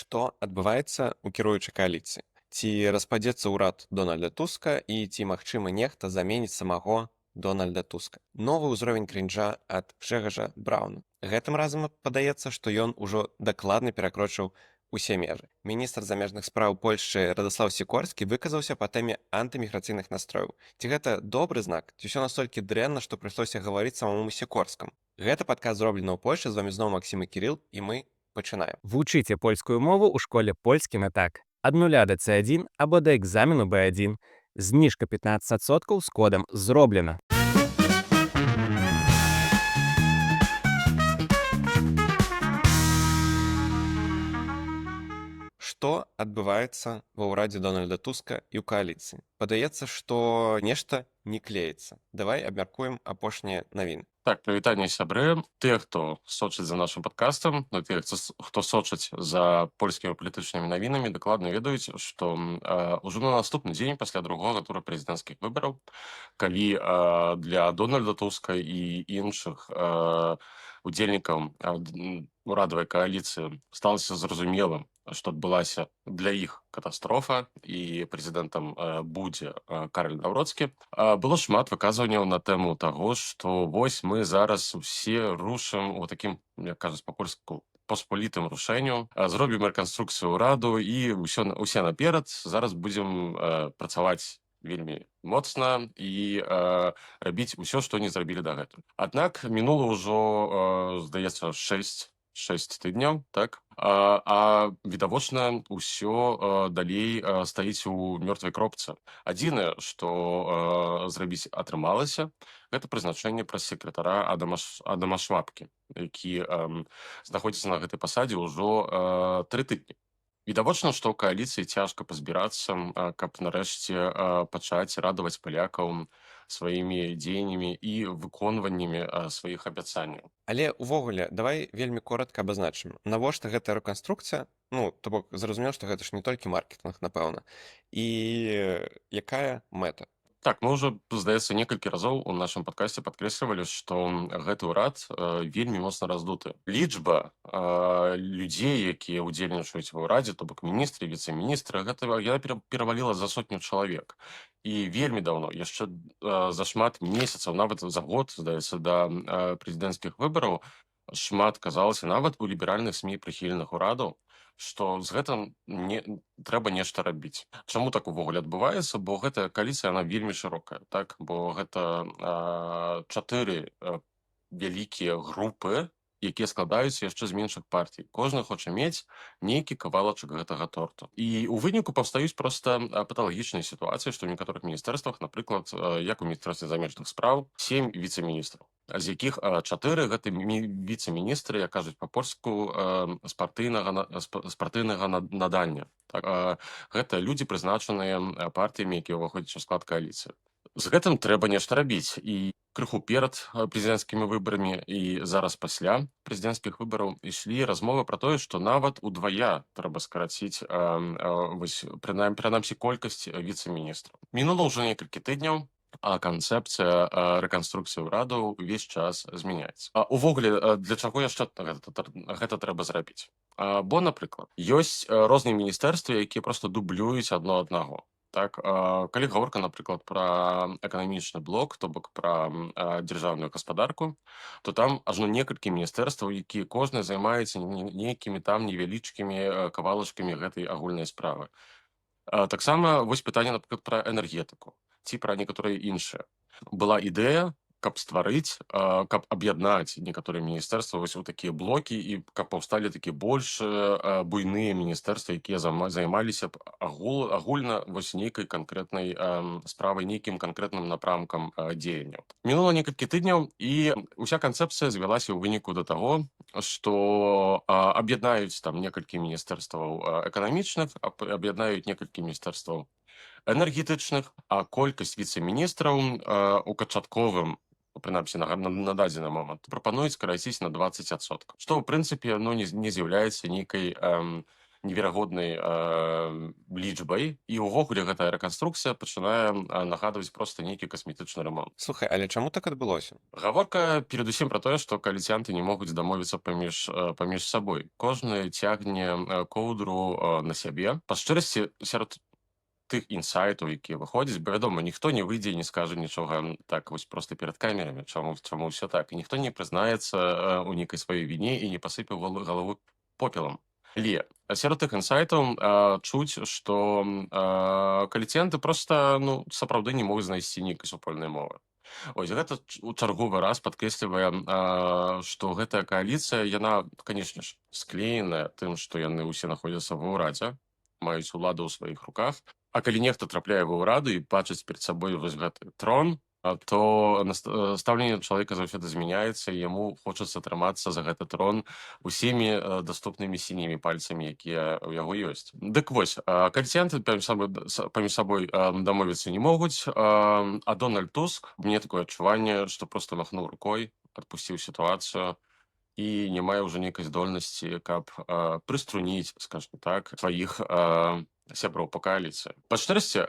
Што адбываецца ў кіруючай кааліцыі? Ці распадзецца ўрад Дональда Туска і ці магчыма нехта заменіць самого Дональда Туска? Новы ўзровень крінжа ад Гжэгожа Брауна. Гэтым разам падаецца, што ён ужо дакладна перакрочыў усе межы. Міністр замежных спраў Польшчы Радаслаў Сікорскі выказаўся па тэме антыміграцыйных настрояў. Ці гэта добры знак? Ці ўсё настолькі дрэнна, што прыйшлося гаварыць самому Сікорскаму? Гэта падкаст зроблена ў Польшчы, з вамі зноў Максім і Кірыл, і мы пачынаем. Вучыце польскую мову ў школе польскі на так. Ад 0 да C1 або да экзамену B1. Зніжка 15% з кодам «Зроблена». Што адбываецца ва ўрадзе Дональда Туска і ў кааліцыі? Падаецца, што нешта не клеіцца. Давай абмяркуем апошнія навіны. Так, прывітанне сябры. Тыя, хто сочыць за нашым падкастам, тыя, хто сочыць за польскімі палітычнымі навінамі, дакладна ведаюць, што ўжо на наступны дзень пасля другога тура прэзідэнцкіх выбараў, калі для Дональда Туска і іншых удзельнікаў урадавай кааліцыі сталася зразумелым, што адбылася для іх катастрофа і прэзідэнтам будзе Караль Навроцкі, было шмат выказванняў на тэму таго, што вось мы зараз усе рушым у такім, як кажуць па-польску, пасполітым рушэнню, зробім рэканструкцыю ўраду і усе наперад, зараз будзем працаваць вельмі моцна і рабіць усё, што не зрабілі дагэтуль. Аднак мінула ўжо, здаецца, 6 тыдняў, так? А відавочна ўсё далей стаіць у мёртвай кропцы. Адзінае, што зрабіць атрымалася, гэта прызначэнне прэс-сакратара Адама Швабкі, які знаходзіцца на гэтай пасадзе ўжо 3 тыдні. Відавочна, што ў кааліцыі цяжка пазбірацца, каб нарэшце пачаць радаваць палякаў сваімі дзеяннямі і выконваннямі сваіх абяцанняў. Але ўвогуле, давай вельмі коротка абазначым, навошта гэта рэканструкцыя? Ну, то бок, зразумеў, што гэта ж не толькі маркетинг, напэўна. І якая мэта? Так, мы ўжо, здаецца, некалькі разоў у нашым падкасце падкрэслівалі, што гэты ўрад вельмі моцна раздуты. Лічба людзей, якія ўдзельнічаюць ва ўрадзе, то бок міністры, віцэ-міністры, яна пераваліла за 100 чалавек. І вельмі даўно, яшчэ за шмат месяцаў, нават за год, здаецца, да прэзідэнцкіх выбараў, шмат казалася нават у ліберальных СМІ прыхільных урадаў, што з гэтым трэба нешта рабіць. Чаму так увогуле адбываецца? Бо гэтая кааліцыя, яна вельмі шырокая, так? Бо гэта 4 вялікія групы, якія складаюцца яшчэ з меншых партый. Кожны хоча мець нейкі кавалачак гэтага торту. І ў выніку паўстаюць проста паталагічныя сітуацыі, што ў некаторых міністэрствах, напрыклад, як у міністэрстве замежных спраў, 7 віцэ-міністраў, з якіх 4 гэта віцэ-міністры, як кажуць па-польску, спартыйнага надання. Так? Гэта людзі, прызначаныя партыямі, якія ўваходзяць у склад кааліцыі. З гэтым трэба нешта рабіць. І крыху перад прэзідэнцкімі выбарамі і зараз пасля прэзідэнцкіх выбараў ішлі размовы пра тое, што нават удвая трэба скараціць прынамсі колькасць віцэ-міністраў. Мінула ўжо некалькі тыдняў, а канцэпцыя рэканструкцыі ўраду ўвесь час змяняецца. Увогуле, для чаго яшчэ гэта трэба зрабіць? Бо, напрыклад, ёсць розныя міністэрствы, якія проста дублююць адно аднаго. Так, калі гаворка, напрыклад, пра эканамічны блок, то бок пра дзяржаўную гаспадарку, то там ажно некалькі міністэрстваў, якія кожны займаецца нейкімі там невялічкімі кавалачкамі гэтай агульнай справы. Таксама вось пытанне, напрыклад, пра энергетыку ці пра некаторыя іншыя. Была ідэя, каб стварыць, каб аб'яднаць некаторыя міністэрствы вось у такія блокі і каб паўсталі такія больш буйныя міністэрствы, якія займаліся б агульна вось нейкай канкрэтнай справай, нейкім канкрэтным напрамкам дзеянняў. Мінула некалькі тыдняў, і ўся канцэпцыя звялася ў выніку да таго, што аб'яднаюць там некалькі міністэрстваў эканамічных, аб'яднаюць некалькі міністэрстваў энергетычных, а колькасць віцэ-міністраў у канчатковым, прынамсі на дадзены момант, прапануюць скараціць на 20%. Што, ў прынцыпе, не з'яўляецца нейкай неверагоднай лічбай, і ўвогуле гэтая рэканструкцыя пачынае нагадваць проста нейкі касметычны рамонт. Слухай, але чаму так адбылося? Гаворка перадусім пра тое, што кааліцыянты не могуць дамовіцца паміж сабой. Кожны цягне коўдру на сябе. Па шчырасці, сярод тых інсайтаў, якія выходзяць, бо вядома, ніхто не выйдзе і не скажа нічога так вось проста перад камерамі, чаму ўсё так. І ніхто не прызнаецца ў нейкай сваёй віне і не пасыпе галаву попелам. Але сярод тых інсайтаў чуць, што кааліцыянты проста сапраўды не могуць знайсці нейкай супольнай мовы. Ось гэта у чарговы раз падкрэслівае, што гэтая кааліцыя, яна, канешне ж, склееная тым, што яны ўсе знаходзяцца ва ўрадзе, маюць уладу ў сваіх руках. А калі нехта трапляе ва ўраду і бачыць перад сабой вось гэты трон, то стаўленне чалавека заўсёды змяняецца, і яму хочацца трымацца за гэты трон усімі даступнымі сінімі пальцамі, якія ў яго ёсць. Дык вось, кааліцыянты паміж сабой дамовіцца не могуць, а Дональд Туск, мне такое адчуванне, што проста махнуў рукой, адпусціў сітуацыю і не мае ўжо нейкай здольнасці, каб прыструніць, скажем так, сваіх сяброў па кааліцыі. Па шчырасці,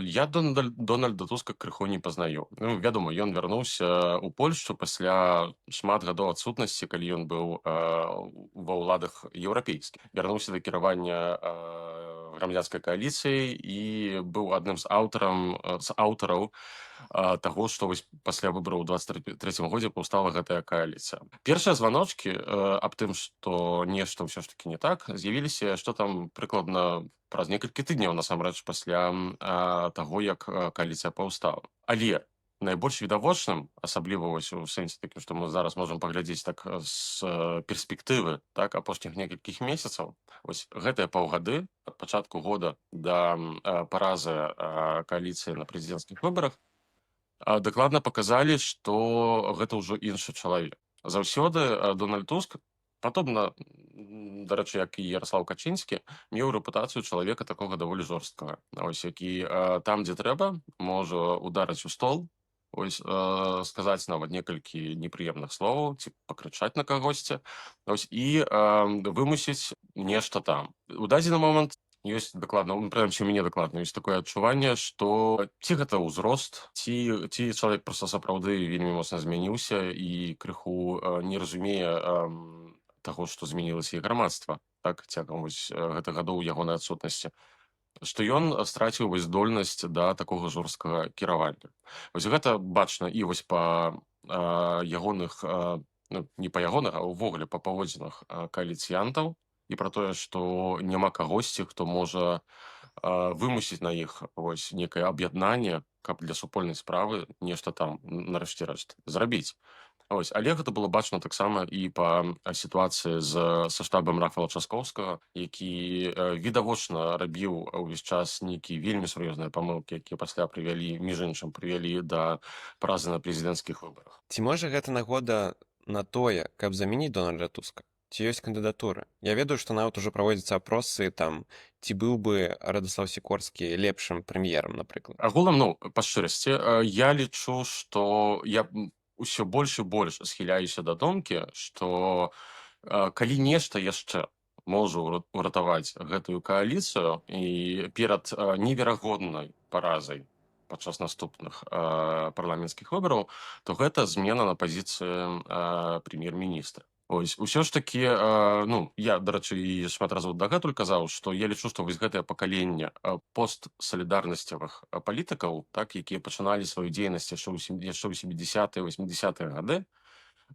я Дональда Туска крыху не пазнаю. Вядома, ён вярнуўся ў Польшчу пасля шмат гадоў адсутнасці, калі ён быў ва ўладах еўрапейскіх. Вярнуўся да кіравання грамадзянскай кааліцыяй і быў адным з аўтараў таго, што вось пасля выбараў у 23 годзе паўстала гэтая кааліцыя. Першыя званочкі аб тым, што нешта ўсё ж такі не так, з'явіліся, што там прыкладна праз некалькі тыдняў насамрэч пасля таго, як кааліцыя паўстала. Але найбольш відавочным, асабліва вось у сэнсе такім, што мы зараз можам паглядзець так з перспектывы апошніх некалькіх месяцаў, вось гэтыя паўгады ад пачатку года да паразы кааліцыі на прэзідэнцкіх выбарах дакладна паказалі, што гэта ўжо іншы чалавек. Заўсёды Дональд Туск, падобна, дарэчы, як і Яраслаў Качынскі, меў рэпутацыю чалавека такога даволі жорсткага. Ось, які там, дзе трэба, можа ударыць у стол, ось, сказаць нават некалькі непрыемных словаў ці пакрычаць на кагосьці, ось, і вымусіць нешта там. У дадзены момант ёсць дакладна, прынамсі у мяне дакладна ёсць такое адчуванне, што ці гэта ўзрост, ці чалавек проста сапраўды вельмі моцна змяніўся і крыху не разумее таго, што змянілася і грамадства, так, цягам вось гэтых гадоў ягонай адсутнасці, што ён страціў вось здольнасць да такога жорсткага кіравання. Вось гэта бачна і вось па ягоных, не па ягоных, а ўвогуле па паводзінах кааліцыянтаў, і пра тое, што няма кагосьці, хто можа вымусіць на іх вось некае аб'яднанне, каб для супольнай справы нешта там нарэшце рэшт зрабіць. Ось, але гэта было бачна таксама і па сітуацыі са штабам Рафала Часкоўскага, які відавочна рабіў увесь час нейкія вельмі сур'ёзныя памылкі, якія пасля між іншым прывялі да паразы на прэзідэнцкіх выбарах. Ці можа гэта нагода на тое, каб замяніць Дональда Туска? Ці ёсць кандыдатуры? Я ведаю, што нават ужо праводзяцца апросы там, ці быў бы Радаслаў Сікорскі лепшым прэм'ерам, напрыклад. Агулам, па шчырасці, я лічу, што я ўсё больш і больш схіляюся да думкі, што калі нешта яшчэ можа ўратаваць гэтую кааліцыю і перад неверагоднай паразай падчас наступных парламенцкіх выбараў, то гэта змена на пазіцыі прэм'ер-міністра. Ось, усё ж такі, я, дарэчы, і шмат разоў дагэтуль казаў, што я лічу, што вось гэтае пакаленне постсалідарнасцевых палітыкаў, так, якія пачыналі сваю дзейнасць яшчэ ў 70-е, 80-е гады,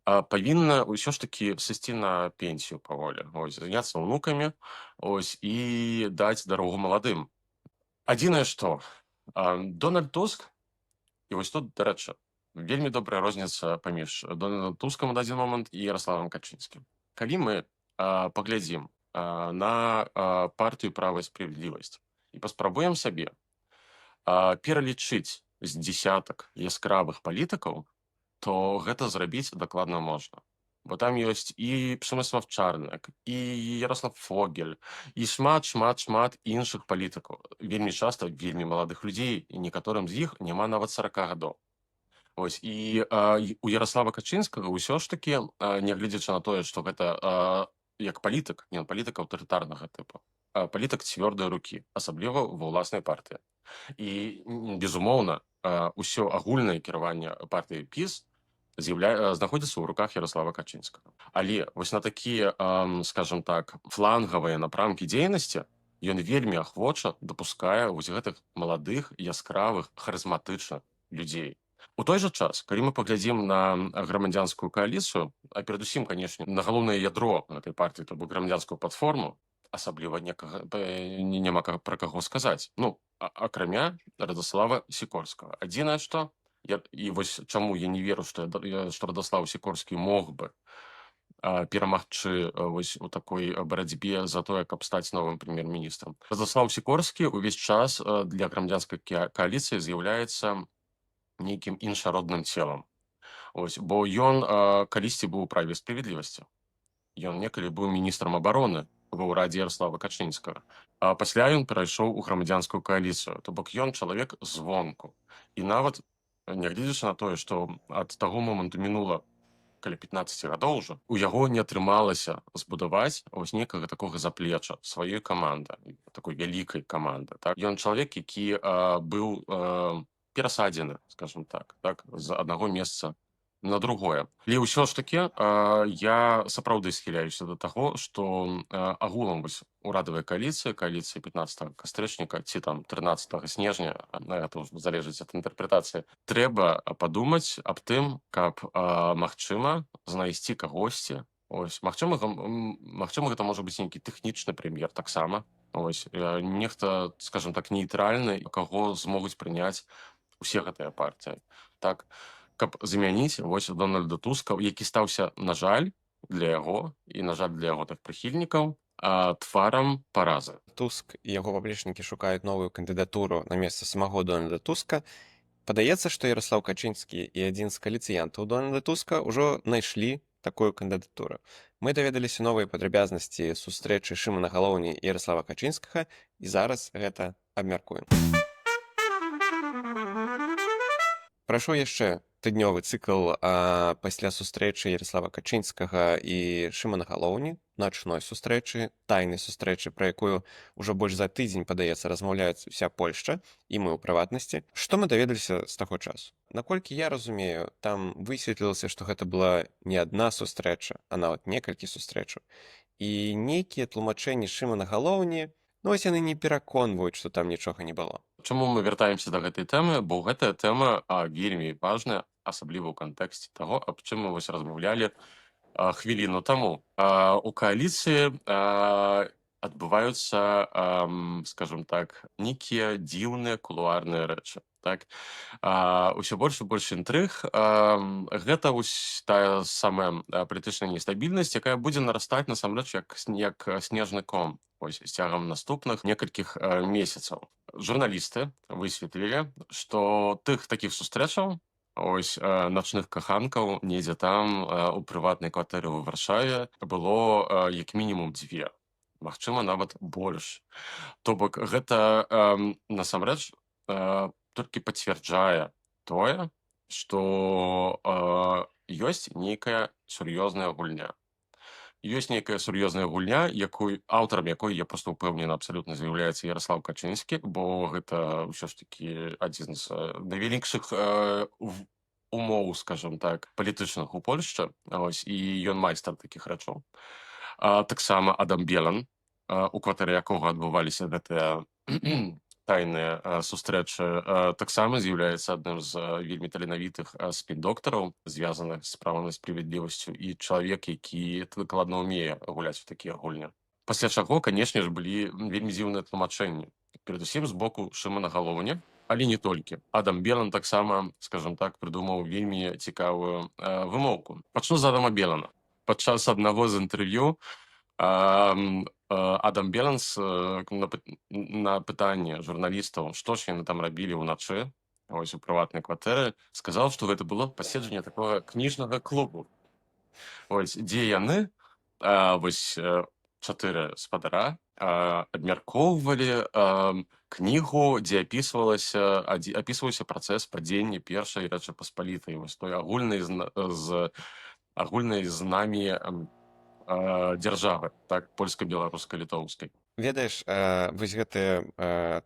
павінна ўсё ж такі сысці на пенсію паволі, ось, заняцца ўнукамі, ось, і даць дарогу маладым. Адзінае што, Дональд Туск, і вось тут, дарэчы, вельмі добрая розніца паміж Дональдом Тускам у дадзены момант і Яраславам Качынскім. Калі мы паглядзім на партыю «Права і справядлівасць» і паспрабуем сабе пералічыць з дзесятак яскравых палітыкаў, то гэта зрабіць дакладна можна. Бо там ёсць і Przemysław Czarnek, і Ярослав Фогель, і шмат іншых палітыкаў. Вельмі часта вельмі маладых людзей, і некаторым з іх няма нават 40 гадоў. Ось, і у Яраслава Качынскага ўсё ж такі, нягледзячы на тое, што гэта як палітык, не палітык аўтарытарнага тыпу, палітык цвёрдай рукі, асабліва ва ўласнай партыі. І, безумоўна, ўсё агульнае кіраванне партыі ПіС знаходзіцца ў руках Ярослава Качынскага. Але вось на такія, скажам так, флангавыя напрамкі дзейнасці ён вельмі ахвоча дапускае вось гэтых маладых, яскравых, харызматычных людзей. У той жа час, калі мы паглядзім на грамадзянскую кааліцыю, а перадусім, канешне, на галоўнае ядро гэтай партыі, то бок грамадзянскую платформу, асабліва няма пра каго сказаць. Ну, акрамя Радаслава Сікорскага. Адзінае што, і вось чаму я не веру, што Радаслав Сікорскі мог бы перамагчы вось у такой барацьбе за тое, каб стаць новым прэм'ер-міністрам. Радаслав Сікорскі ўвесь час для грамадзянскай кааліцыі з'яўляецца нейкім іншародным целам. Ось, бо ён калісьці быў у праве справядлівасці. Ён некалі быў міністрам абароны ва ўрадзе Ярослава Качынскага. А пасля ён перайшоў у грамадзянскую кааліцыю, то бок ён чалавек звонку. І нават, нягледзячы на тое, што ад таго моманту мінула каля 15 гадоў ужо, у яго не атрымалася збудаваць вось некага такога заплеча сваёй каманды, такой вялікай каманды. Так? Ён чалавек, які быў перасадзены, скажем так, з аднаго месца на другое. Але ўсё ж такі я сапраўды схіляюся да таго, што агулам вось урадавай кааліцыі 15 кастрычніка ці там 13 снежня, гэта ўжо залежыць ад інтэрпрэтацыі, трэба падумаць аб тым, каб магчыма знайсці кагосьці. Ось, магчыма, гэта можа быць нейкі тэхнічны прэм'ер таксама. Ось, нехта, скажем так, нейтральны, каго змогуць прыняць усе гэтыя партыі. Так, каб замяніць вось Дональда Туска, які стаўся, на жаль, для яго і, на жаль, для яго так прыхільнікаў, тварам паразы. Туск і яго паплечнікі шукаюць новую кандыдатуру на месца самого Дональда Туска. Падаецца, што Ярослав Качынскі і адзін з кааліцыянтаў Дональда Туска ўжо знайшлі такую кандыдатуру. Мы даведаліся новыя падрабязнасці сустрэчы Шымана Галоўні і Ярослава Качынскага, і зараз гэта абмяркуем. Прайшоў яшчэ тыднёвы цыкл пасля сустрэчы Ярослава Качынскага і Шымана Галоўні, начной сустрэчы, тайнай сустрэчы, пра якую ўжо больш за тыдзень, падаецца, размаўляюць уся Польшча, і мы ў прыватнасці. Што мы даведаліся з таго часу? Наколькі я разумею, там высветлілася, што гэта была не адна сустрэча, а нават некалькі сустрэчаў. І нейкія тлумачэнні Шымана Галоўні, ну вось яны не пераконваюць, што там нічога не было. Чаму мы вяртаемся да гэтай тэмы? Бо гэтая тэма вельмі важная, асабліва ў кантэксце таго, аб чым мы вось размаўлялі хвіліну таму. У кааліцыі адбываюцца, скажем так, нейкія дзіўныя кулуарныя рэчы. Так? Усё больш і больш інтрыг. Гэта вось тая самая палітычная нестабільнасць, якая будзе нарастаць насамрэч як снежны ком з цягам наступных некалькіх месяцаў. Журналісты высветлілі, што тых такіх сустрэчаў, начных каханкаў недзе там у прыватнай кватэры ў Варшаве было як мінімум 2. Магчыма, нават больш. То бок гэта насамрэч толькі пацвярджае тое, што ёсць нейкая сур'ёзная гульня. Ёсць нейкая сур'ёзная гульня, аўтарам якой, я проста ўпэўнены, абсалютна з'яўляецца Ярослав Качынскі, бо гэта ўсё ж такі адзін з найвялікшых умоў, скажем так, палітычных у Польшчы, і ён майстар такіх рэчаў. Таксама Адам Белан, у кватэры якога адбываліся гэтыя тайныя сустрэчы, таксама з'яўляецца адным з вельмі таленавітых спін-доктараў, звязаных з правам і справядлівасцю, і чалавек, які дакладна ўмее гуляць у такія гульні. Пасля чаго, канешне ж, былі вельмі дзіўныя тлумачэнні. Перадусім з боку Шымана Галоўні, але не толькі. Адам Белан таксама, скажем так, прыдумаў вельмі цікавую вымоўку. Пачну з Адама Белана. Падчас аднаго з інтэрв'ю Адам Белан на пытанне журналістаў, што ж яны там рабілі ўначы, у прыватнай кватэры, сказаў, што гэта было паседжанне такога кніжнага клубу, дзе яны, 4 спадара, абмяркоўвалі кнігу, дзе апісваўся працэс падзення першай Рэчы Паспалітай, той агульнай з намі дзяржавы, так, польска-беларуска-літоўскай. Ведаеш, вось гэтыя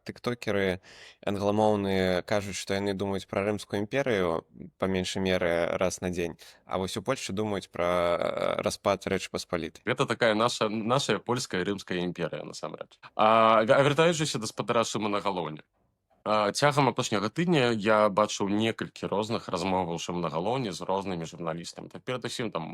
тыктокеры англамоўныя кажуць, што яны думаюць пра рымскую імперыю па меншай меры раз на дзень, а вось у Польшчы думаюць пра распад Рэчы Паспалітай. Гэта такая наша польская рымская імперыя насамрэч. Вяртаючыся да спадара Шымона Галоўні. Цягам апошняга тыдня я бачыў некалькі розных размоваў Шымона Галоўні з рознымі журналістамі. Так перадусім там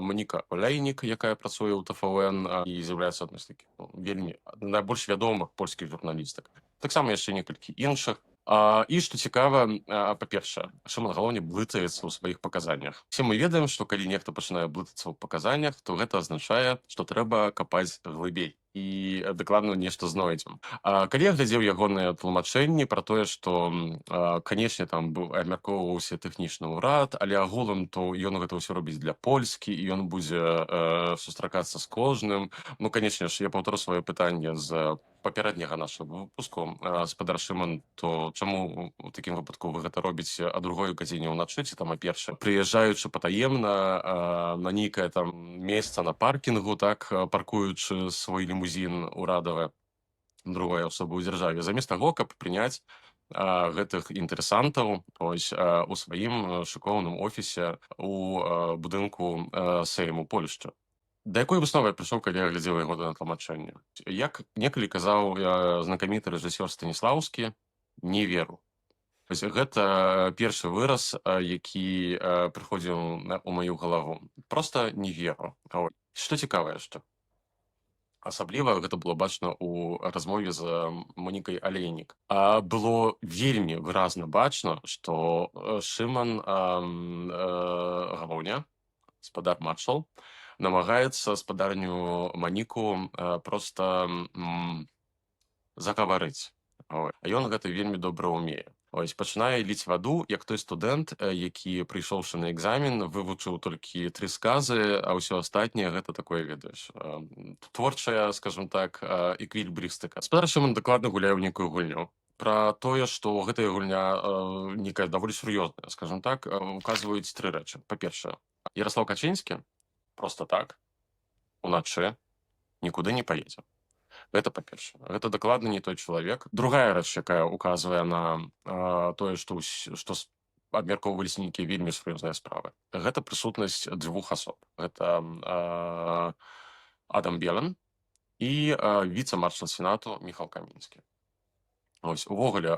Моніка Олейнік, якая працуе ў ТФУН і з'яўляецца адной з такіх вельмі найбольш вядомых польскіх журналістак. Таксама яшчэ некалькі іншых. І што цікава, па-першае, Шымон Галоўні блытаецца ў сваіх паказаннях. Усе мы ведаем, што калі нехта пачынае блытацца ў паказаннях, то гэта азначае, што трэба капаць глыбей і дакладна нешта знойдзем. Калі я глядзеў ягоныя тлумачэнні пра тое, што канечне там абмяркоўваўся тэхнічны ўрад, але агулам то ён гэта ўсё робіць для Польскі і ён будзе сустракацца з кожным. Ну, канечне ж, я паўтору сваё пытанне з папярэдняга нашага выпуску, спадар Шымон, то чаму у такім выпадку вы гэта робіце а другой гадзіне ўначы ці там першае, прыязджаючы патаемна на нейкае там месца на паркінгу, так паркуючы свой лімузін урадавы другой асобы ў дзяржаве, замест таго, каб прыняць гэтых інтарэсантаў у сваім шыкоўным офісе у будынку Сейму Польшчы. Да якой высновы я прыйшоў, калі я глядзеў яго на тлумачэнне? Як некалі казаў знакаміты рэжысёр Станіслаўскі, не веру. Гэта першы выраз, які прыходзіў у маю галаву. Проста не веру. Што цікава яшчэ? Асабліва гэта было бачна ў размове з Монікай Олейнік. Было вельмі выразна бачна, што Шымон Галоўня, спадар маршал, намагаецца спадарню Моніку проста загаварыць. Ён гэта вельмі добра ўмее. Пачынае ліць ваду, як той студэнт, які, прыйшоўшы на экзамен, вывучыў толькі 3 сказы, а ўсё астатняе гэта такое, ведаеш, творчая, скажем так, эквілібрыстыка. Спадар Шымон дакладна гуляе ў нейкую гульню. Пра тое, што гэтая гульня нейкая даволі сур'ёзная, скажем так, указваюць 3 рэчы. Па-першае, Яраслаў Качынскі проста так, уначы, нікуды не паедзе. Гэта па-першае. Гэта дакладна не той чалавек. Другая рэч, якая указвае на тое, што абмяркоўваліся нейкія вельмі сур'ёзныя справы. Гэта прысутнасць 2 асоб. Гэта Адам Белан і віцэ-маршал Сенату Міхал Камінскі. Увогуле,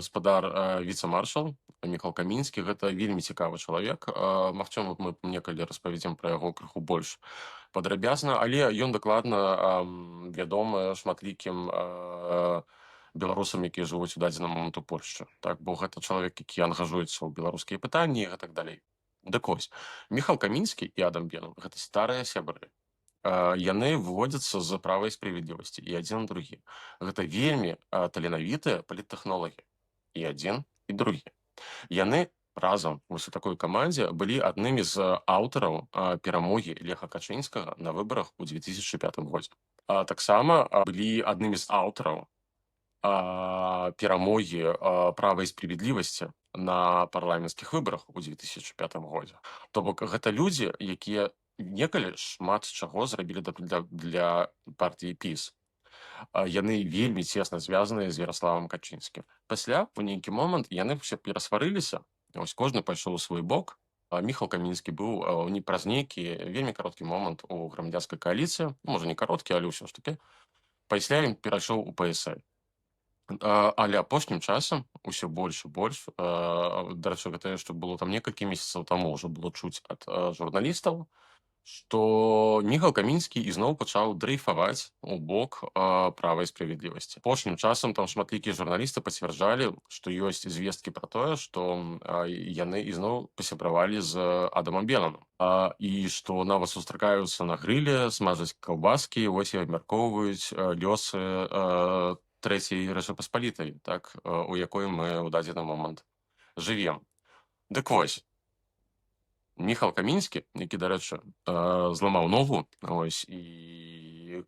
спадар віцэ-маршал Міхал Камінскі гэта вельмі цікавы чалавек. Магчыма, мы некалі распавядзем пра яго крыху больш падрабязна, але ён дакладна вядомы шматлікім беларусам, якія жывуць у дадзеным момант у Польшчы. Так, бо гэта чалавек, які ангажуецца ў беларускія пытанні і так далей. Дык вось, Міхал Камінскі і Адам Белан гэта старыя сябры. Яны выводзяцца з права і справядлівасці і адзін і другі. Гэта вельмі таленавітыя паліттэхнолагі. І адзін, і другі. Яны разам у такой камандзе былі аднымі з аўтараў перамогі Леха Качынскага на выбарах у 2005 годзе. Таксама былі аднымі з аўтараў перамогі права і справядлівасці на парламенцкіх выбарах у 2005 годзе. То бок гэта людзі, якія некалі шмат чаго зрабілі для партыі ПіС. Яны вельмі цесна звязаныя з Яраславам Качынскім. Пасля, у нейкі момант, яны ўсе перасварыліся, кожны пайшоў у свой бок. Міхал Камінскі быў праз нейкі вельмі кароткі момант у грамадзянскай кааліцыі, можа не кароткі, але ўсё ж такі. Пасля ён перайшоў у ПСЛ. Але апошнім часам усё больш і больш, дарэчы, гэта што было там некалькі месяцаў таму ўжо было чуць ад журналістаў, што Міхал Камінскі ізноў пачаў дрейфаваць у бок права і справядлівасці. Апошнім часам там шматлікія журналісты пацвярджалі, што ёсць звесткі пра тое, што яны ізноў пасябравалі з Адамам Беланом. І што нават сустракаюцца на грыле, смажаць каўбаскі, вось і абмяркоўваюць лёсы Трэцяй Рэчы Паспалітай, так, у якой мы ў дадзены момант жывем. Дык вось, Міхал Камінскі, які, дарэчы, зламаў ногу і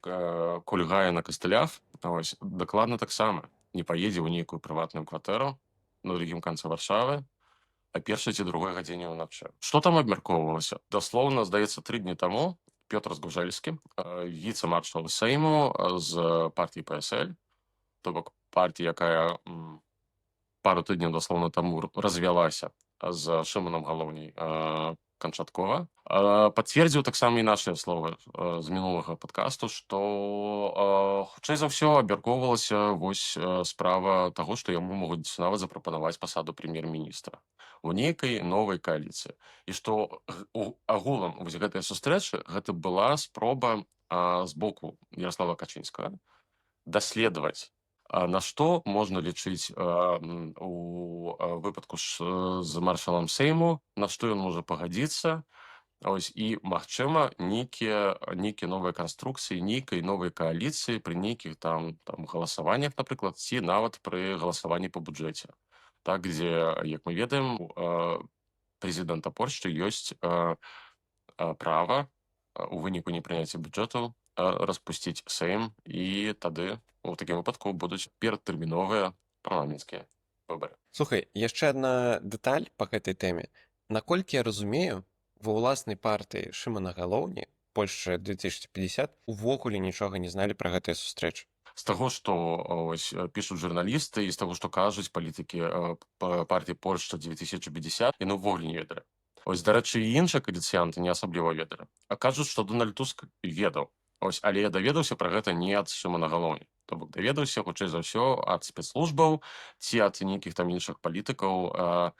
кульгае на кастылях, дакладна таксама не паедзе ў нейкую прыватную кватэру на другім канцы Варшавы а першай ці другой гадзіне ўначы. Што там абмяркоўвалася? Даслоўна, здаецца, 3 дні таму Пётр Згужэльскі, віцэ-маршал Сейму з партіі ПСЛ, то бок партія, якая пару тыдняў даслоўна таму развялася з Шыманам Галоўняй канчаткова. Пацвердзіў таксама і нашыя словы з мінулага падкасту, што хутчэй за ўсё абмяркоўвалася вось справа таго, што яму могуць нават запрапанаваць пасаду прэм'ер-міністра у нейкай новай кааліцыі. І што агулам вось гэтыя сустрэчы гэта была спроба з боку Ярослава Качынскага даследаваць, на што можна лічыць у выпадку з маршалам Сейму, на што ён можа пагадзіцца, ось, і, магчыма, нейкія новыя канструкцыі, нейкай новай кааліцыі пры нейкіх там галасаваннях, напрыклад, ці нават пры галасаванні па бюджэце. Так, дзе, як мы ведаем, у прэзідэнта Польшчы ёсць права у выніку непрыняцця бюджэту распусціць Сейм, і тады у такім выпадку будуць перадтэрміновыя парламенцкія выбары. Слухай, яшчэ адна дэталь па гэтай тэме. Наколькі я разумею, ва ўласнай партыі Шымана Галоўні Польшча 2050 увогуле нічога не зналі пра гэтыя сустрэчы. З таго, што ось пішуць журналісты, і з таго, што кажуць палітыкі партіі Польшча 2050, яны ўвогуле не ведалі. Ось, дарэчы, і іншыя кааліцыянты не асабліва ведалі. А кажуць, што Дональд Туск ведаў. Ось, але я даведаўся пра гэта не ад Шымана Галоўні. То бок даведаўся, хутчэй за ўсё, ад спецслужбаў ці ад нейкіх там іншых палітыкаў.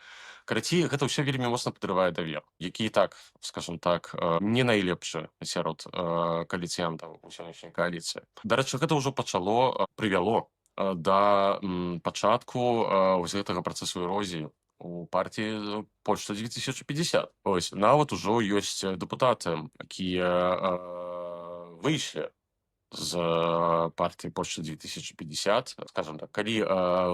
Карацей, гэта ўсё вельмі моцна падрывае давер, які і так, скажам так, не найлепшы сярод кааліцыянтаў у сённяшняй кааліцыі. Дарэчы, гэта ўжо прывяло да пачатку вось гэтага працэсу эрозіі у партіі Польшча 2050. Ось, нават ужо ёсць дэпутаты, якія выйшлі з партіі Польшча 2050. Скажам так, калі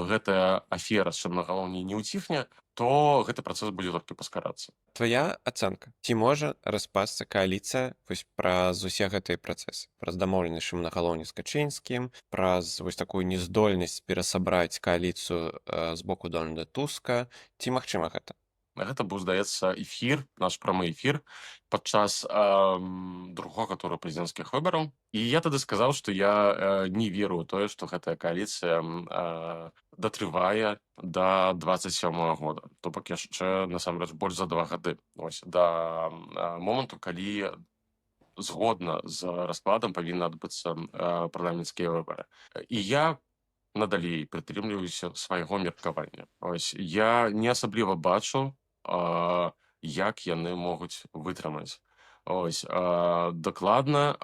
гэтая афера з Шыманам Галоўняй не ўціхне, то гэты працэс будзе толькі паскарацца. Твая ацэнка, ці можа распасться кааліцыя вось праз усе гэтыя працэсы, праз дамоўленасць Шымана Галоўні з Качынскім, праз вось такую нездольнасць перасабраць кааліцыю з боку Дональда Туска, ці магчыма гэта? Гэта быў, здаецца, эфір, наш прамы эфір падчас другога тура прэзідэнцкіх выбараў. І я тады сказаў, што я не веру ў тое, што гэтая кааліцыя датрывае да 27-го года. То бок яшчэ, насамрэч, больш за 2 гады. Ось, да моманту, калі згодна з раскладам павінны адбыцца парламенцкія выбары. І я надалей прытрымліваюся свайго меркавання. Ось, я не асабліва бачу, як яны могуць вытрымаць. Ось, дакладна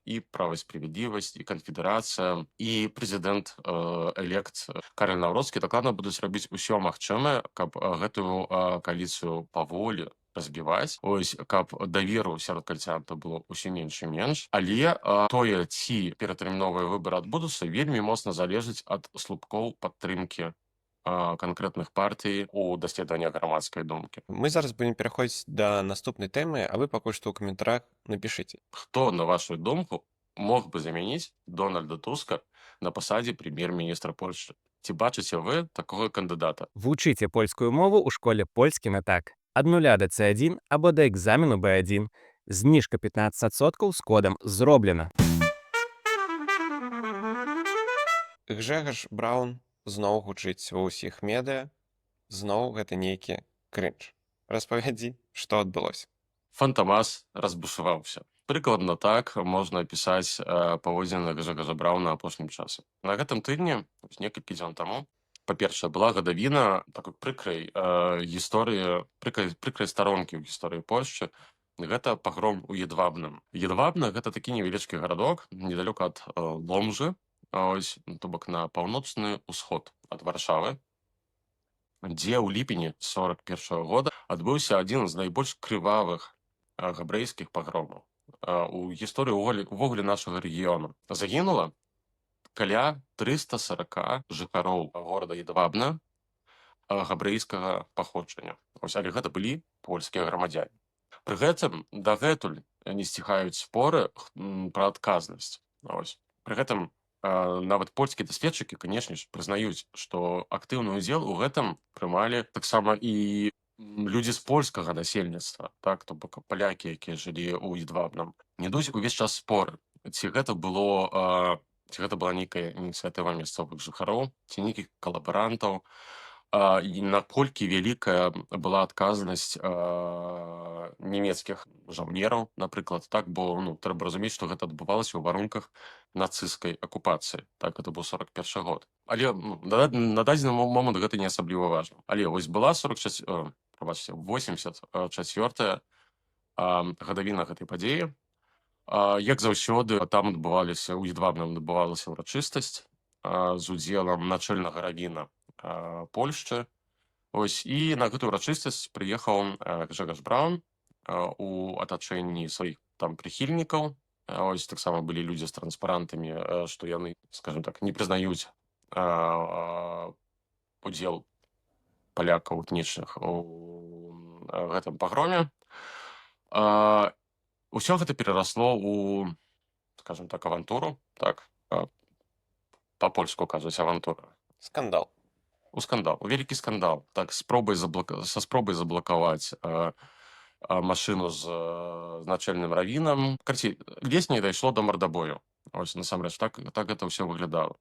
і права і справядлівасць, і канфедэрацыя, і прэзідэнт элект Кароль Навроцкі дакладна будуць рабіць усё магчымае, каб гэтую кааліцыю паволі разбіваць, ось, каб даверу сярод кааліцыянтаў было ўсё менш і менш. Але тое, ці перадтэрміновыя выбары адбудуцца, вельмі моцна залежыць ад слупкоў падтрымкі канкрэтных партый у даследаванні грамадскай думкі. Мы зараз будзем пераходзіць да наступнай тэмы, а вы пакуль што ў каментарах напішыце. Хто, на вашу думку, мог бы замяніць Дональда Туска на пасадзе прэм'ер-міністра Польшчы? Ці бачыце вы такога кандыдата? Вучыце польскую мову ў школе польскі на так. Ад 0 да C1 або да экзамену B1. Зніжка 15% з кодам «Зроблена». Гжэгаш Браўн зноў гучыць ва ўсіх медыа, зноў гэта нейкі крынж. Распавядзі, што адбылося. Фантамас разбушаваўся. Прыкладна так можна апісаць паводзіны Гжэгажа Браўна апошнім часам. На гэтым тыдні, некалькі дзён таму, па-першае, была гадавіна такой прыкрай гісторыі, прыкрай старонкі ў гісторыі Польшчы. Гэта пагром у Едвабным. Едвабна — гэта такі невялічкі гарадок недалёка ад Ломжы, ось, то бок на паўночны ўсход ад Варшавы, дзе ў ліпені 41-го года адбыўся адзін з найбольш крывавых габрэйскіх пагромаў у гісторыі увогуле нашага рэгіёну. Загінула каля 340 жыхароў горада Едвабна габрэйскага паходжання. Ось, але гэта былі польскія грамадзяне. Пры гэтым дагэтуль не сціхаюць споры пра адказнасць. Ось. Пры гэтым нават польскія даследчыкі, канешне ж, прызнаюць, што актыўны ўдзел у гэтым прымалі таксама і людзі з польскага насельніцтва, так, то бок палякі, якія жылі ў Едвабным. ідуць увесь час споры, ці гэта была нейкая ініцыятыва мясцовых жыхароў, ці нейкіх калабарантаў, і наколькі вялікая была адказнасць нямецкіх жаўнераў, напрыклад, так, бо трэба разумець, што гэта адбывалася ў варунках нацысцкай акупацыі, так, гэта быў 41 год. Але на дадзены момант гэта не асабліва важна. Але вось была 84 гадавіна гэтай падзеі. Як заўсёды, там адбывалася, у Едвабным адбывалася ўрачыстасць з удзелам начальнага равіна Польшчы. Ось, і на гэтую ўрачыстасць прыехаў Гжэгаш Браўн у атачэнні сваіх там прыхільнікаў. Ось таксама былі людзі з транспарантамі, што яны, скажем так, не прызнаюць удзел палякаў этнічных у гэтым пагроме. Усё гэта перарасло у, скажем так, авантуру, так, па-польску кажуць авантура. Скандал. У скандал, у вялікі скандал, так, са спробай заблакаваць машыну з начальным равінам. Карці, ледзь не дайшло до мардабою. Ось, насамрэч, так гэта ўсё выглядала.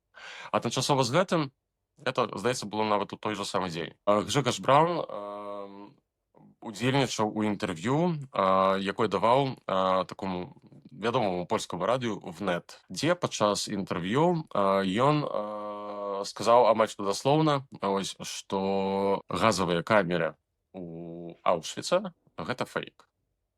Адначасова з гэтым, это, здаецца, было нават у той жа самы дзень. Гжэгаш Браўн удзельнічаў у інтэрв'ю, якое даваў такому вядомаму польскаму радыю ВНЭТ, дзе падчас інтэрв'ю ён сказаў амаль што даслоўна, ось, што газавыя камеры у Аўшвіца гэта фейк.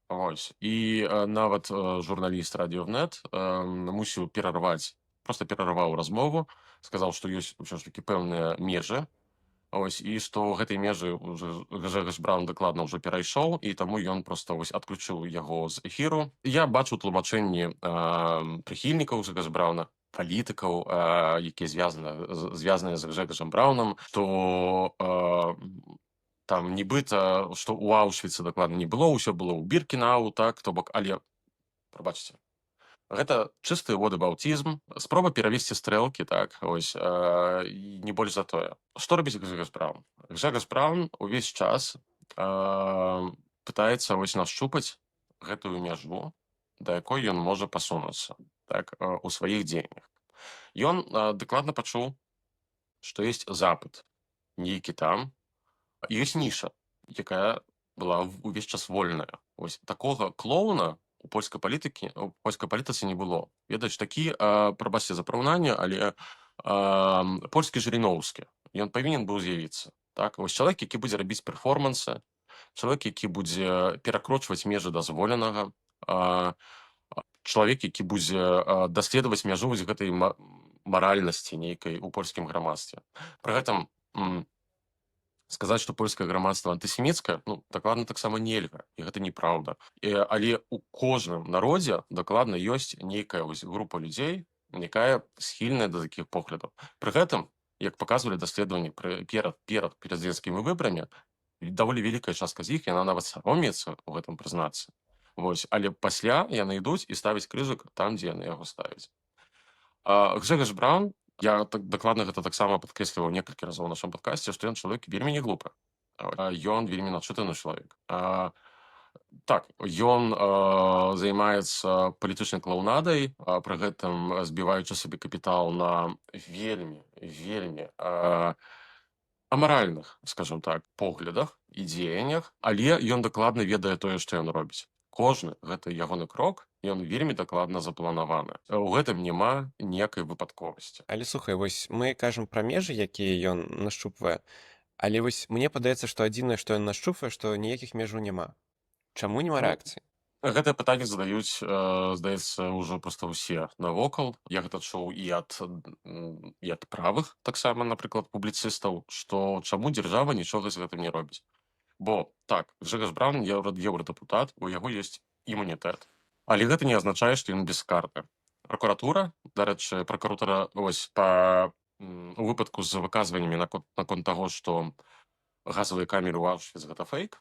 Ось. І нават журналіст радыё ВНЭТ мусіў проста перарваў размову, сказаў, што ёсць ўсё ж такі пэўныя межы. Ось, і што гэтай межы Гжэгаш Браўн дакладна ўжо перайшоў, і таму ён проста адключыў яго з эфіру. Я бачу тлумачэнні прыхільнікаў Гжэгаша Браўна, палітыкаў, якія звязаныя з Гжэгашам Браўнам, што там нібыта, што ў Аўшвіцы дакладна не было, ўсё было ў Біркенау, так, то бок, але, прабачце, гэта чысты водабаўцізм, спроба перавесці стрэлкі, так, ось, не больш за тое. Што робіць Гжэгаш Браўн? Гжэгаш Браўн увесь час пытаецца вось нашчупаць гэтую мяжу, да якой ён можа пасунуцца, так, у сваіх дзеяннях. Ён дакладна пачуў, што ёсць запыт нейкі там, ёсць ніша, якая была увесь час вольная. Ось такога клоуна у польскай палітыцы не было. Ведаеш, такі, прабачце за параўнанне, але польскі Жыріноўскі, ён павінен быў з'явіцца. Так? Ось чалавек, які будзе рабіць перформансы, чалавек, які будзе перакрочваць межы дазволенага, чалавек, які будзе даследаваць мяжу гэтай маральнасці нейкай у польскім грамадстве. Пры гэтым сказаць, што польскае грамадства антысеміцкае, дакладна таксама нельга, і гэта неправда. Але ў кожным народзе дакладна ёсць нейкая група людзей, якая схільная да такіх поглядаў. Пры гэтым, як паказвалі даследаванні перад прэзідэнцкімі выбарамі, даволі вялікая частка з іх, яна нават саромеецца ў гэтым прызнацца. Вось, але пасля яны ідуць і ставяць крыжык там, дзе яны яго ставяць. Гжэгаш Браўн, я дакладна гэта таксама падкрэсліваў некалькі разоў у нашым падкасці, што ён чалавек вельмі не глупы. Ён вельмі начытаны чалавек. Так, ён займаецца палітычнай клоунадай, пры гэтым збіваючы сабе капітал на вельмі амаральных, скажем так, поглядах і дзеяннях, але ён дакладна ведае тое, што ён робіць. Кожны гэты ягоны крок, ён вельмі дакладна запланаваны. У гэтым няма ніякай выпадковасці. Але слухай, вось мы кажам пра межы, якія ён нашчупвае, але вось мне падаецца, што адзінае, што ён нашчупвае, што ніякіх межаў няма. Чаму няма рэакцыі? Гэтае пытанне задаюць, здаецца, ўжо проста ўсе навокал. Я гэта чуў і ад правых, таксама, напрыклад, публіцыстаў, што чаму дзяржава нічога з гэтым не робіць. Бо, так, Гжэгаш Браўн еўрадэпутат, у яго ёсць імунітэт. Але гэта не азначае, што ён бескарны. Пракуратура, дарэчы, вось у выпадку з выказваннямі наконт таго, што газавыя камеры ў Аўшвіц гэта фейк,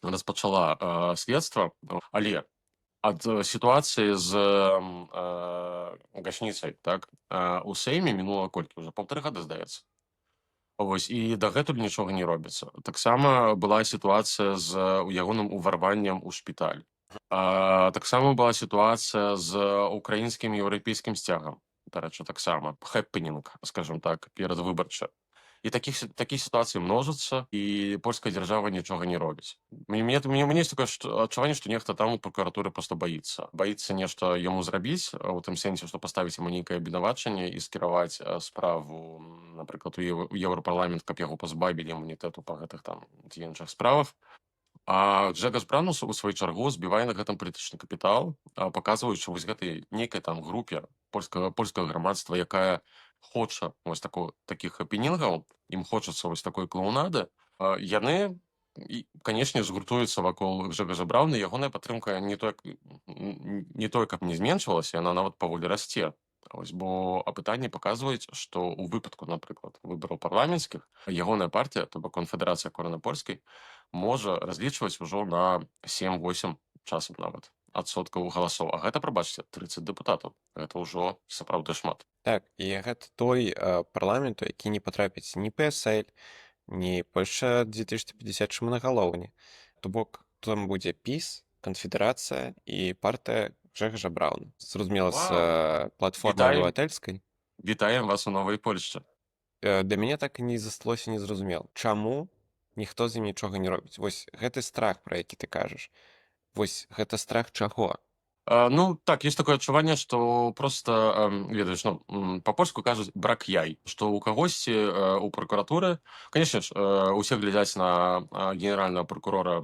распачала следства, але ад сітуацыі з гашніцай, так, у Сейме мінула колькі? Уже 1,5 гады, здаецца. Вось, і дагэтуль нічога не робіцца. Таксама была сітуацыя з ягоным уварваннем у шпіталь. Таксама была сітуацыя з украінскім еўрапейскім сцягам. Дарэчы, таксама хэппенінг, скажем так, перадвыбарчы. І такіх сітуацый множыцца, і польская дзяржава нічога не робіць. Мне есть такое адчуванне, што нехта там у пракуратуры проста баіцца нешта яму зрабіць, у тым сэнсе, што паставіць яму нейкае абвінавачанне і скіраваць справу, напрыклад, у еўрапарламент, каб яго пазбавілі імунітэту па гэтых там ці іншых справах. А Джэгас Браун у сваю чаргу збівае на гэтым палітычны капітал, паказваючы вось гэтай нейкай там групе польскага грамадства, якая хоча вось такіх хэпенінгаў, ім хочацца вось такой клоунады, яны канешне згуртуюцца вакол Джэгаса Брауна, і ягоная падтрымка не тое каб не зменшвалася, яна нават паволі расце. Бо апытанні паказваюць, што ў выпадку, напрыклад, выбараў парламенцкіх, ягоная партыя, то бок канфедэрацыя Корана-Польскай, можа разлічваць ужо на 7-8 часам нават адсоткаў галасоў. А гэта, прабачце, 30 дэпутатаў. Гэта ўжо сапраўды шмат. Так, і гэта той парламент, у які не патрапіць ні ПСЛ, ні Польша 2050 шмонагалоўні. То бок там будзе ПіС, канфедэрацыя і партыя Джэгаса Брауна. Зразумела, з платформай Вітаем. абыватэльскай. Вітаем вас у новай Польшчы. Для мяне так і не засталося незразумела. Чаму ніхто з ім нічога не робіць? Вось гэты страх, пра які ты кажаш. Вось гэта страх чаго? Ну, так, есть такое адчуванне, што проста, ведаеш, па-польску кажуць брак яй, што ў кагосьці у пракуратуры, канешне ж, усе глядзяць на генеральнага пракурора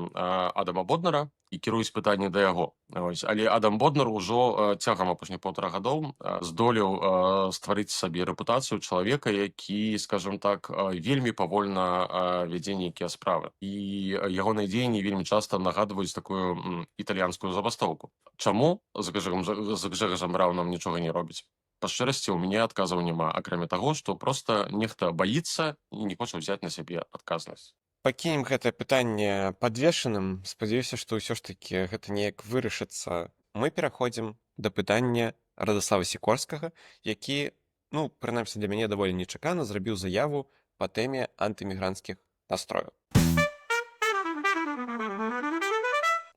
Адама Боднара і кіруюць пытанні да яго. Але Адам Боднар ужо цягам апошніх 1,5 гадоў здолеў стварыць сабе рэпутацыю чалавека, які, скажем так, вельмі павольна вядзе нейкія справы. І ягоныя дзеянні вельмі часта нагадваюць такую італьянскую забастоўку. Чаму з Джэгасам Брауном нічога не робіць? Па шчырасці, у мяне адказаў няма, акрамя таго, што проста нехта баіцца і не хоча ўзяць на сябе адказнасць. Пакінем гэтае пытанне падвешаным. Спадзяюся, што ўсё ж такі гэта неяк вырашыцца. Мы пераходзім да пытання Радаслава Сікорскага, які, прынамсі для мяне даволі нечакана, зрабіў заяву па тэме антымігранцкіх настрояў.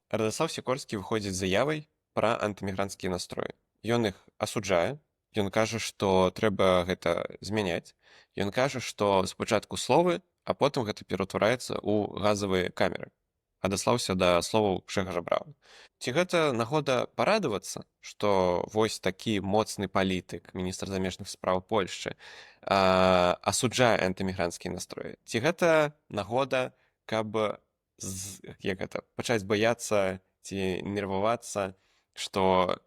Радаслав Сікорскі выходзіць з заявай пра антымігранцкія настроі. Ён іх асуджае, ён кажа, што трэба гэта змяняць. Ён кажа, што спачатку словы, а потым гэта ператвараецца ў газавыя камеры. Адаслаўся да словаў Джэгаса Брауна. Ці гэта нагода парадавацца, што вось такі моцны палітык, міністр замежных спраў Польшчы, асуджае антымігранцкія настроі? Ці гэта нагода, каб пачаць баяцца ці нервавацца, што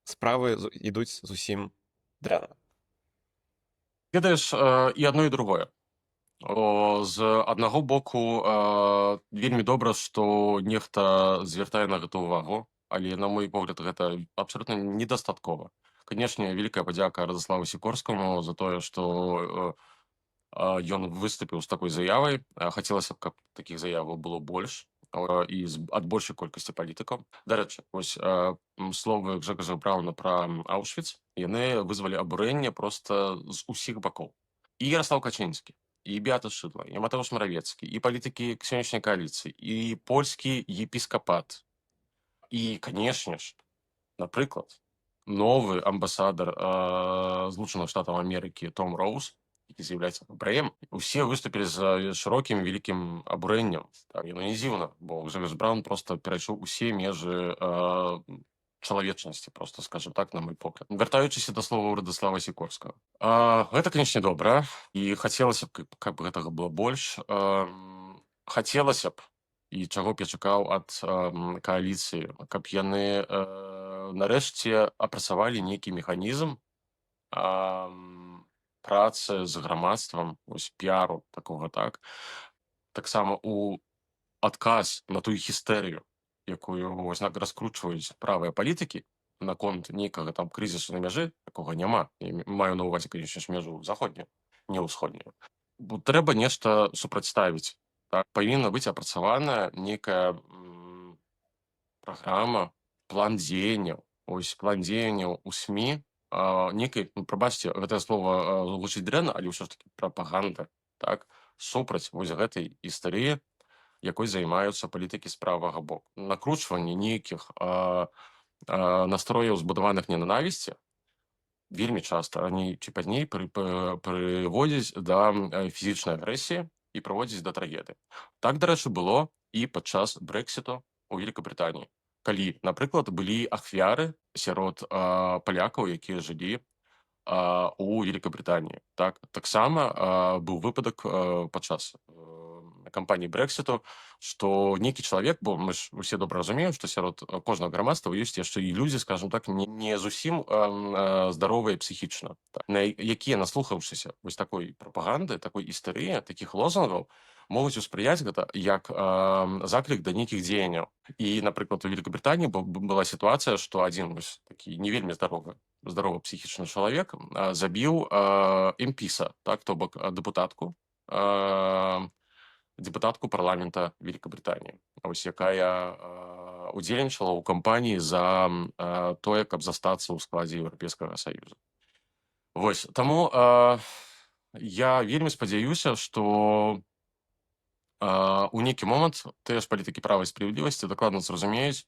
справы ідуць зусім дрэнна? Ведаеш, і адно, і другое. З аднаго боку, вельмі добра, што нехта звяртае на гэта ўвагу, але, на мой погляд, гэта абсалютна недастаткова. Канешне, вялікая падзяка Радаславу Сікорскаму за тое, што ён выступіў з такой заявай. Хацелася б, каб такіх заяваў было больш і ад большай колькасці палітыкаў. Дарэчы, вось словы Джэгаса Брауна пра Аўшвіц, яны вызвалі абурэнне проста з усіх бакоў. І Яраслаў Качынскі, і Беата Шыдла, і Матэуш Маравецкі, і палітыкі сённяшняй кааліцыі, і польскі епіскапат. І, канешне ж, напрыклад, новы амбасадар Злучаных Штатаў Амерыкі Том Роуз, які з'яўляецца габрэем, усе выступілі з шырокім вялікім абурэннем. Яно не дзіўна, бо Джэгас Браун проста перайшоў усе межы чалавечнасці, просто, скажем так, на мой погляд. Вяртаючыся да словаў Радаслава Сікорскага. Гэта, канешне, добра, і хацелася б, каб гэтага было больш. Хацелася б, і чаго б я чакаў ад кааліцыі, каб яны нарэшце апрацавалі нейкі механізм працы з грамадствам, піару такога, таксама у адказ на тую хістэрыю, якую раскручваюць правыя палітыкі наконт нейкага там крызісу на мяжы, такога няма. Я маю на ўвазе, канешне ж, мяжу заходнюю, не ўсходнюю. Трэба нешта супрацьставіць. Павінна быць апрацаваная нейкая праграма, план дзеянняў. План дзеянняў у СМІ, нейкай, прабачце, гэтае слова гучыць дрэнна, але ўсё ж такі прапаганда, супраць вось гэтай істэрыі якой займаюцца палітыкі з правага боку. Накручванне нейкіх настрояў, збудаваных на ненавісці, вельмі часта раней ці пазней прыводзіць да фізічнай агрэсіі і прыводзіць да трагедыі. Так, дарэчы, было і падчас Брэксіту у Вялікабрытаніі, калі, напрыклад, былі ахвяры сярод палякаў, якія жылі у Вялікабрытаніі. Таксама быў выпадак падчас кампаніі Брэксіту, што нейкі чалавек, бо мы ж усе добра разумеем, што сярод кожнага грамадства ёсць яшчэ і людзі, скажам так, не зусім здаровыя псіхічна, якія, наслухаўшыся вось такой прапаганды, такой істэрыі, такіх лозунгаў, могуць успрыяць гэта як заклік да нейкіх дзеянняў. І, напрыклад, у Вялікабрытаніі была сітуацыя, што адзін такі не вельмі здаровы псіхічны чалавек забіў МПіса, то бок дэпутатку парламента Вялікабрытаніі, якая удзельнічала ў кампаніі за тое, каб застацца ў складзе Еўрапейскага Саюза. Вось, таму я вельмі спадзяюся, што у нейкі момант тыя ж палітыкі права і справядлівасці дакладна зразумеюць,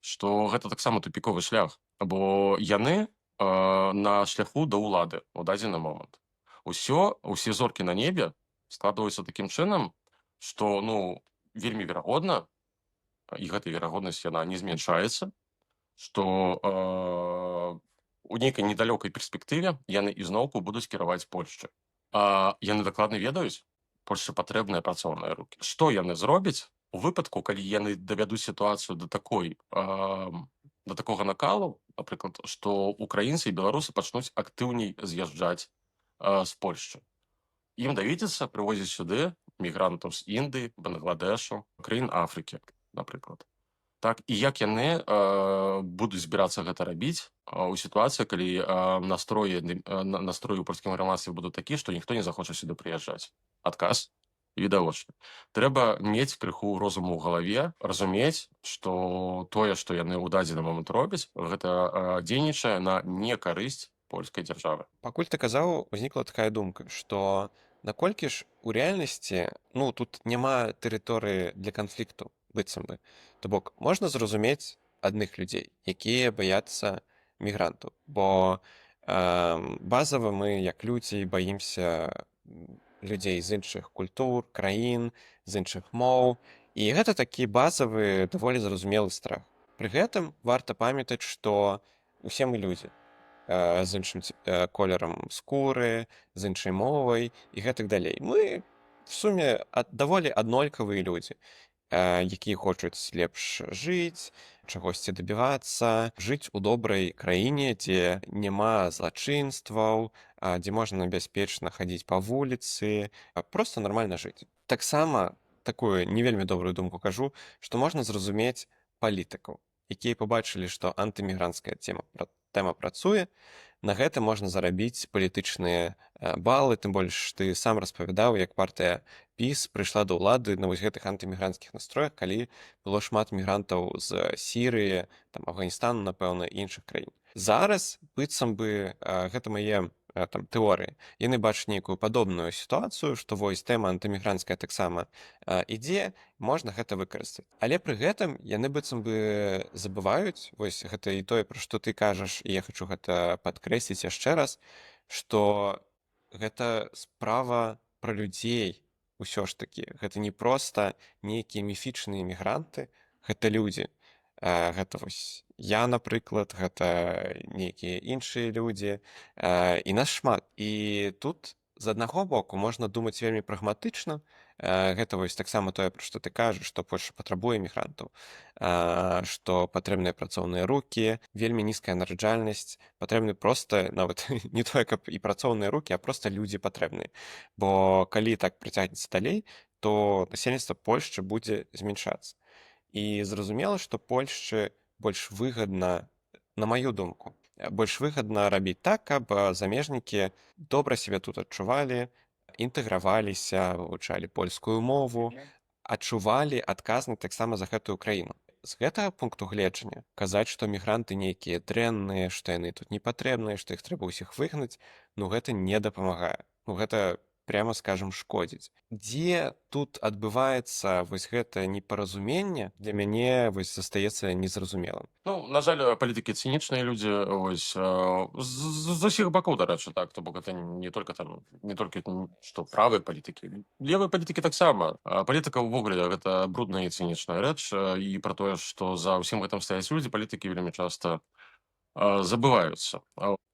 што гэта таксама тупіковы шлях, бо яны на шляху да ўлады ў дадзены момант. Усе зоркі на небе складваюцца такім чынам, што, вельмі верагодна, і гэта верагоднасць, яна не змяншаецца, што у нейкай недалёкай перспектыве яны ізноўку будуць кіраваць Польшчай. Яны дакладна ведаюць, Польшчы патрэбныя працоўныя рукі. Што яны зробяць у выпадку, калі яны давядуць сітуацыю да такога накалу, напрыклад, што украінцы і беларусы пачнуць актыўней з'язджаць з Польшчы. Ім даведзецца прывозіць сюды мігрантаў з Індыі, Бангладэшу, краін Афрыкі, напрыклад. І як яны будуць збірацца гэта рабіць у сітуацыі, калі настроі ў польскім грамадстве будуць такі, што ніхто не захоча сюды прыязджаць. Адказ відавочны. Трэба мець крыху розуму ў галаве, разумець, што тое, што яны ў дадзены момант робяць, гэта дзейнічае на некарысць польскай дзяржавы. Пакуль ты казаў, узнікла такая думка, што наколькі ж у рэальнасці, тут няма тэрыторыі для канфлікту, быццам бы. То бок, можна зразумець адных людзей, якія баяцца мігрантаў, бо базава мы, як людзі, баімся людзей з іншых культур, краін, з іншых моў, і гэта такі базавы, даволі зразумелы страх. Пры гэтым варта памятаць, што усе мы людзі, з іншым колерам скуры, з іншай мовай і гэтак далей. Мы, в суме, даволі аднолькавыя людзі, якія хочуць лепш жыць, чагосьці дабівацца, жыць у добрай краіне, дзе няма злачынстваў, дзе можна бяспечна хадзіць па вуліцы, проста нармальна жыць. Таксама такую не вельмі добрую думку кажу, што можна зразумець палітыкаў, якія пабачылі, што антымігранцкая тэма працуе, на гэта можна зарабіць палітычныя балы, тым больш ты сам распавядаў, як партыя ПіС прыйшла да ўлады на вось гэтых антымігранцкіх настроях, калі было шмат мігрантаў з Сірыі, Афганістану, напэўна, і іншых краін. Зараз, быццам бы, гэта мае тэорыі. Яны бачаць нейкую падобную сітуацыю, што вось тэма антымігранцкая таксама ідзе, можна гэта выкарыстаць. Але пры гэтым яны быццам бы забываюць, вось гэта і тое, пра што ты кажаш, і я хачу гэта падкрэсліць яшчэ раз, што гэта справа пра людзей усё ж такі. Гэта не проста нейкія міфічныя мігранты, гэта людзі. Гэта вось я, напрыклад, гэта нейкія іншыя людзі, і нас шмат. І тут з аднаго боку можна думаць вельмі прагматычна, гэта вось таксама тое, пра што ты кажаш, што Польшча патрабуе мігрантаў, што патрэбныя працоўныя рукі, вельмі нізкая нараджальнасць, патрэбны проста, нават не тое, каб і працоўныя рукі, а проста людзі патрэбныя. Бо калі так працягнецца далей, то насельніцтва Польшчы будзе змяншацца. І зразумела, што Польшчы больш выгадна, на маю думку, больш выгадна рабіць так, каб замежнікі добра сябе тут адчувалі, інтэграваліся, вывучалі польскую мову, адчувалі адказнасць таксама за гэтую краіну. З гэтага пункту гледжання казаць, што мігранты нейкія дрэнныя, што яны тут не патрэбныя, што іх трэба ўсіх выгнаць, гэта не дапамагае. Гэта прямо скажем шкодзіць. Дзе тут адбываецца вось гэта непаразуменне, для мяне вось застаецца незразумелым. Ну, на жаль, палітыкі цынічныя людзі, вось, з усіх бакоў, дарэчы, так, то бок гэта не толькі там, не толькі што правыя палітыкі, левыя палітыкі таксама. Палітыка ўвогуле гэта брудная і цынічная рэч, і пра тое, што за ўсім гэтым стаяць людзі, палітыкі вельмі часта забываюцца.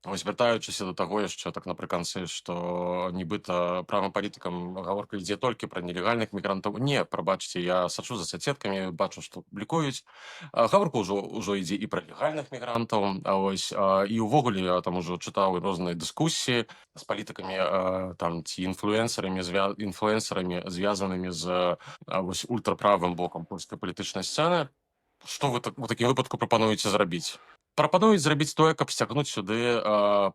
Вось вяртаючыся да таго яшчэ так напрыканцы, што нібыта правым палітыкам гаворка ідзе толькі пра нелегальных мігрантаў. Не, прабачце, я сачу за соцсеткамі, бачу, што публікуюць. Гаворка ўжо ідзе і пра легальных мігрантаў, і ўвогуле я там ужо чытаў розныя дыскусіі з палітыкамі там ці інфлюэнсарамі, звязанымі з вось ультраправым бокам польскай палітычнай сцэны. Што вы у такім выпадку прапануеце зрабіць? Прапануюць зрабіць тое, каб сцягнуць сюды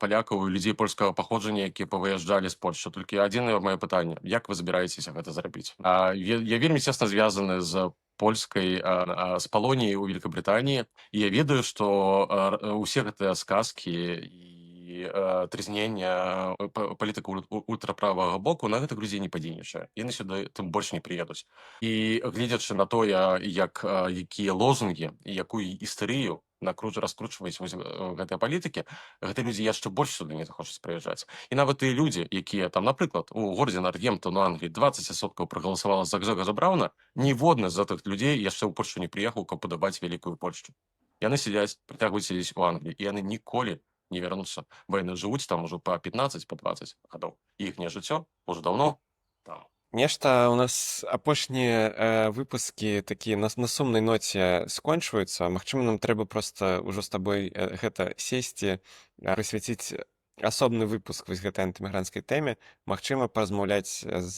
палякаў і людзей польскага паходжання, якія павыязджалі з Польшчы. Толькі адзінае маё пытанне: як вы збіраецеся гэта зрабіць? Я вельмі цесна звязаны з польскай з палоніяй у Вялікабрытаніі, і я ведаю, што ўсе гэтыя сказкі і трызнення палітыка ультраправага боку на гэта Грузія не падзейнічае. Яны сюды тым больш не прыедуць. І гледзячы на тое, якія лозунгі і якую істэрыю раскручваюць гэтыя палітыкі, гэтыя людзі яшчэ больш сюды не захочуць прыязджаць. І нават тыя людзі, якія там, напрыклад, у горадзе Нортгемптон у Англіі 20% прагаласавала за Гжэгаджа Браўна, ніводны з гэтых людзей яшчэ ў Польшчу не прыехаў, каб падабаць вялікую Польшчу. Яны сядзяць, працягваюць сядзець у Англіі, і яны ніколі не вернуцца, бо яны жывуць там ужо па 15, па 20 гадоў. І іхняе жыццё ўжо даўно там. Нешта у нас апошнія выпускі такія на сумнай ноце скончваюцца. Магчыма, нам трэба проста ўжо з табой гэта сесці, прысвяціць асобны выпуск вось гэтай антымігранцкай тэме. Магчыма, паразмаўляць з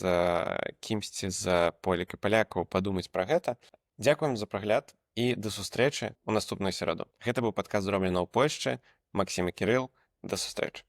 кімсьці з полек і палякаў, падумаць пра гэта. Дзякуем за прагляд і да сустрэчы ў наступную сераду. Гэта быў падкаст зроблена ў Польшчы. Максім і Кірыл. Да сустрэчы.